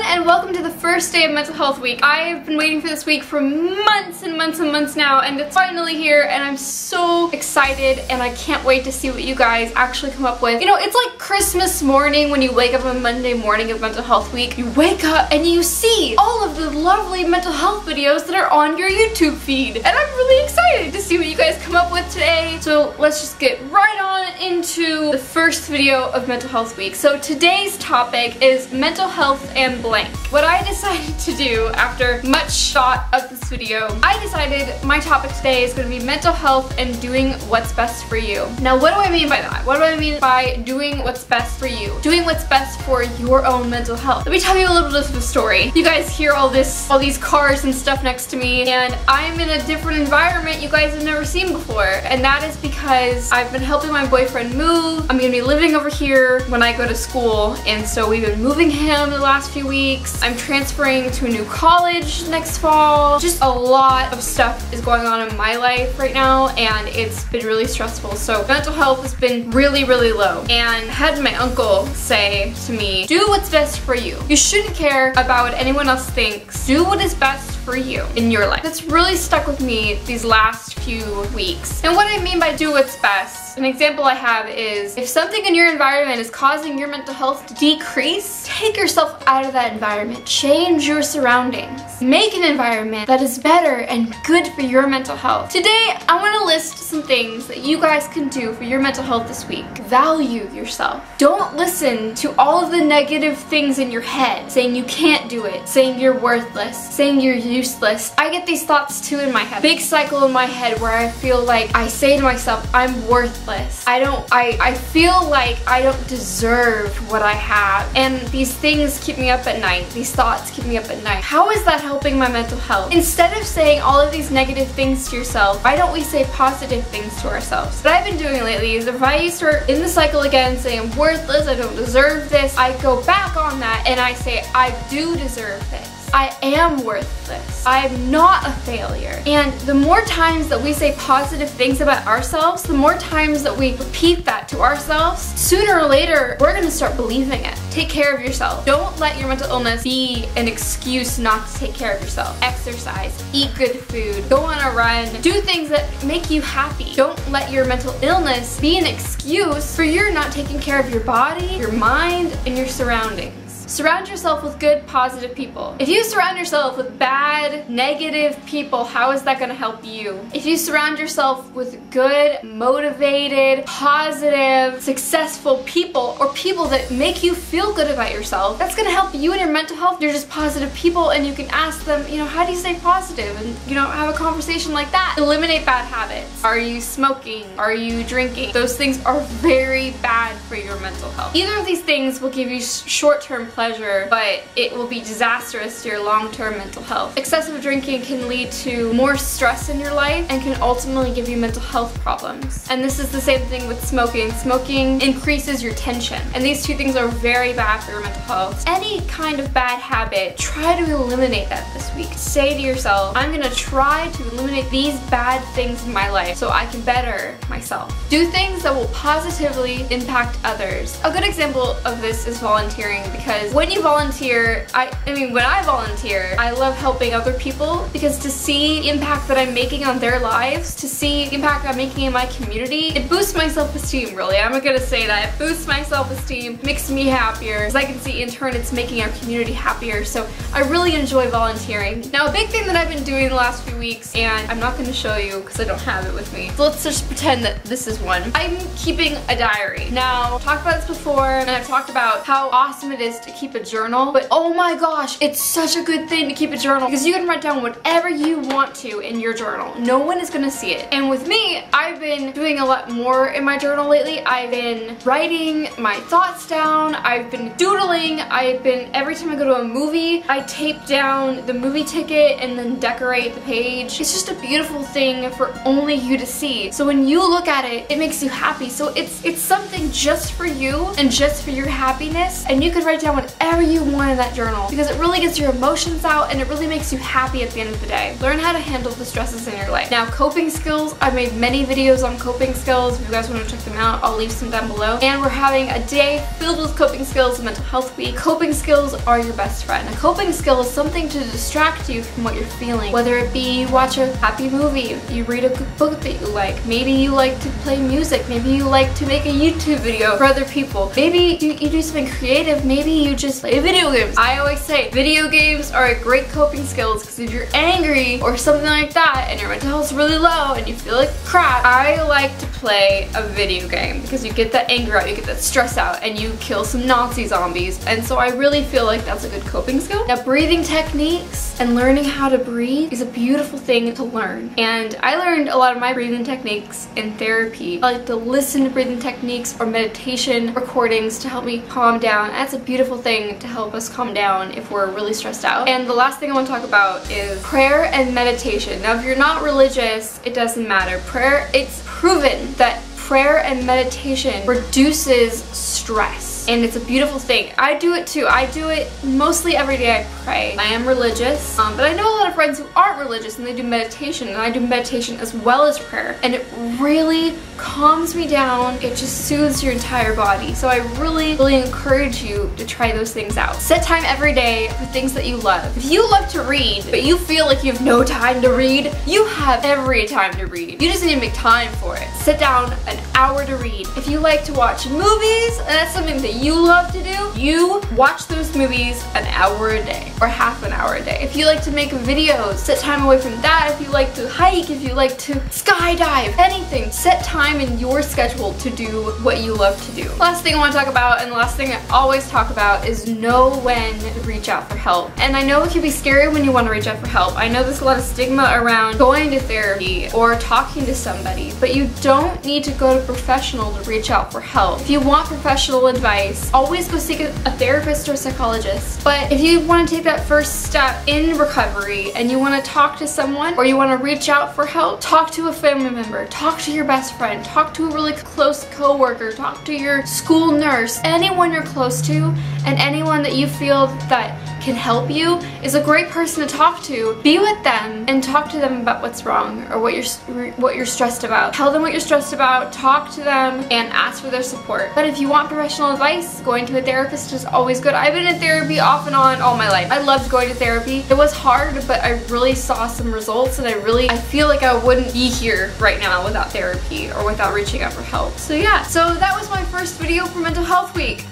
and welcome to the first day of Mental Health Week. I've been waiting for this week for months and months and months now, and it's finally here, and I'm so excited, and I can't wait to see what you guys actually come up with. You know, it's like Christmas morning when you wake up on Monday morning of Mental Health Week. You wake up and you see all of the lovely mental health videos that are on your YouTube feed, and I'm really excited to see what you guys come up with today. So let's just get right on into the first video of Mental Health Week. So today's topic is mental health and blank. What I decided to do after much thought of this video, I decided my topic today is going to be mental health and doing what's best for you. Now, what do I mean by that? What do I mean by doing what's best for you? Doing what's best for your own mental health. Let me tell you a little bit of a story. You guys hear all these cars and stuff next to me, and I'm in a different environment you guys have never seen before, and that is because I've been helping my boyfriend move. I'm gonna be living over here when I go to school, and so we've been moving him the last few weeks. I'm transferring to a new college next fall. Just a lot of stuff is going on in my life right now, and it's been really stressful. So mental health has been really, really low. And I had my uncle say to me, do what's best for you. You shouldn't care about what anyone else thinks. Do what is best for you in your life. That's really stuck with me these last few weeks. And what I mean by do what's best, an example I have is if something in your environment is causing your mental health to decrease, take yourself out of that environment. Change your surroundings. Make an environment that is better and good for your mental health. Today, I want to list some things that you guys can do for your mental health this week. Value yourself. Don't listen to all of the negative things in your head saying you can't do it, saying you're worthless, saying you're useless. I get these thoughts too in my head. Big cycle in my head where I feel like I say to myself, I'm worthless. I feel like I don't deserve what I have. And these things keep me up at night. These thoughts keep me up at night. How is that helping my mental health? Instead of saying all of these negative things to yourself, why don't we say positive things to ourselves? What I've been doing lately is if I start in the cycle again saying I'm worthless, I don't deserve this, I go back on that and I say I do deserve this. I am worthless. I'm not a failure. And the more times that we say positive things about ourselves, the more times that we repeat that to ourselves, sooner or later, we're gonna start believing it. Take care of yourself. Don't let your mental illness be an excuse not to take care of yourself. Exercise, eat good food, go on a run, do things that make you happy. Don't let your mental illness be an excuse for you not taking care of your body, your mind, and your surroundings. Surround yourself with good, positive people. If you surround yourself with bad, negative people, how is that gonna help you? If you surround yourself with good, motivated, positive, successful people, or people that make you feel good about yourself, that's gonna help you in your mental health. You're just positive people, and you can ask them, you know, how do you stay positive? And, you know, have a conversation like that. Eliminate bad habits. Are you smoking? Are you drinking? Those things are very bad for your mental health. Either of these things will give you short-term pleasure, but it will be disastrous to your long-term mental health. Excessive drinking can lead to more stress in your life and can ultimately give you mental health problems. And this is the same thing with smoking. Smoking increases your tension, and these two things are very bad for your mental health. Any kind of bad habit, try to eliminate that this week. Say to yourself, I'm gonna try to eliminate these bad things in my life so I can better myself. Do things that will positively impact others. A good example of this is volunteering, because when you volunteer, when I volunteer, I love helping other people, because to see the impact that I'm making on their lives, to see the impact I'm making in my community, it boosts my self-esteem, really. I'm gonna say that. It boosts my self-esteem, makes me happier, because I can see in turn it's making our community happier, so I really enjoy volunteering. Now, a big thing that I've been doing the last few weeks, and I'm not gonna show you because I don't have it with me, so let's just pretend that this is one. I'm keeping a diary. Now, I've talked about this before, and I've talked about how awesome it is to keep a journal, but oh my gosh, it's such a good thing to keep a journal, because you can write down whatever you want to in your journal. No one is gonna see it. And with me, I've been doing a lot more in my journal lately. I've been writing my thoughts down, I've been doodling, every time I go to a movie, I tape down the movie ticket and then decorate the page. It's just a beautiful thing for only you to see. So when you look at it, it makes you happy. So it's something just for you and just for your happiness, and you can write down whatever you want in that journal because it really gets your emotions out and it really makes you happy at the end of the day. Learn how to handle the stresses in your life. Now, coping skills, I've made many videos on coping skills. If you guys want to check them out, I'll leave some down below. And we're having a day filled with coping skills, mental health week. Coping skills are your best friend. A coping skill is something to distract you from what you're feeling. Whether it be you watch a happy movie, you read a good book that you like, maybe you like to play music, maybe you like to make a YouTube video for other people, maybe you do something creative, maybe you just play video games. I always say video games are a great coping skills because if you're angry or something like that and your mental health is really low and you feel like crap, I like to play a video game because you get that anger out, you get that stress out, and you kill some Nazi zombies. And so I really feel like that's a good coping skill. Now, breathing techniques and learning how to breathe is a beautiful thing to learn. And I learned a lot of my breathing techniques in therapy. I like to listen to breathing techniques or meditation recordings to help me calm down. That's a beautiful thing to help us calm down if we're really stressed out. And the last thing I want to talk about is prayer and meditation. Now, if you're not religious, it doesn't matter. Prayer, it's proven that prayer and meditation reduces stress. And it's a beautiful thing. I do it too. I do it mostly every day. I pray. I am religious, but I know a lot of friends who aren't religious and they do meditation, and I do meditation as well as prayer. And it really calms me down. It just soothes your entire body. So I really encourage you to try those things out. Set time every day for things that you love. If you love to read, but you feel like you have no time to read, you have every time to read. You just need to make time for it. Sit down an hour to read. If you like to watch movies, and that's something that you love to do, you watch those movies an hour a day or half an hour a day. If you like to make videos, set time away from that. If you like to hike, if you like to skydive, anything, set time in your schedule to do what you love to do. Last thing I want to talk about, and the last thing I always talk about, is know when to reach out for help. And I know it can be scary when you want to reach out for help. I know there's a lot of stigma around going to therapy or talking to somebody, but you don't need to go to a professional to reach out for help. If you want professional advice, always go seek a therapist or a psychologist. But if you want to take that first step in recovery and you want to talk to someone or you want to reach out for help, talk to a family member, talk to your best friend, talk to a really close coworker, talk to your school nurse, anyone you're close to, and anyone that you feel that can help you is a great person to talk to. Be with them and talk to them about what's wrong or what you're stressed about. Tell them what you're stressed about, talk to them, and ask for their support. But if you want professional advice, going to a therapist is always good. I've been in therapy off and on all my life. I loved going to therapy. It was hard, but I really saw some results, and I feel like I wouldn't be here right now without therapy or without reaching out for help. So yeah, so that was my first video for Mental Health Week.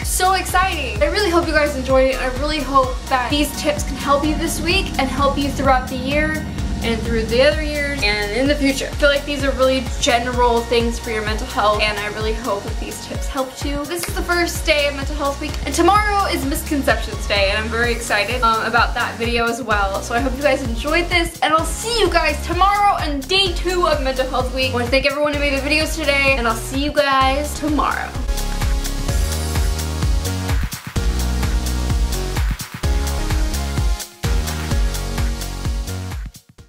So exciting. I really hope you guys enjoyed it. I really hope that these tips can help you this week and help you throughout the year and through the other years and in the future. I feel like these are really general things for your mental health, and I really hope that these tips helped you. This is the first day of Mental Health Week, and tomorrow is Misconceptions Day, and I'm very excited about that video as well. So I hope you guys enjoyed this, and I'll see you guys tomorrow on day 2 of Mental Health Week. I want to thank everyone who made the videos today, and I'll see you guys tomorrow.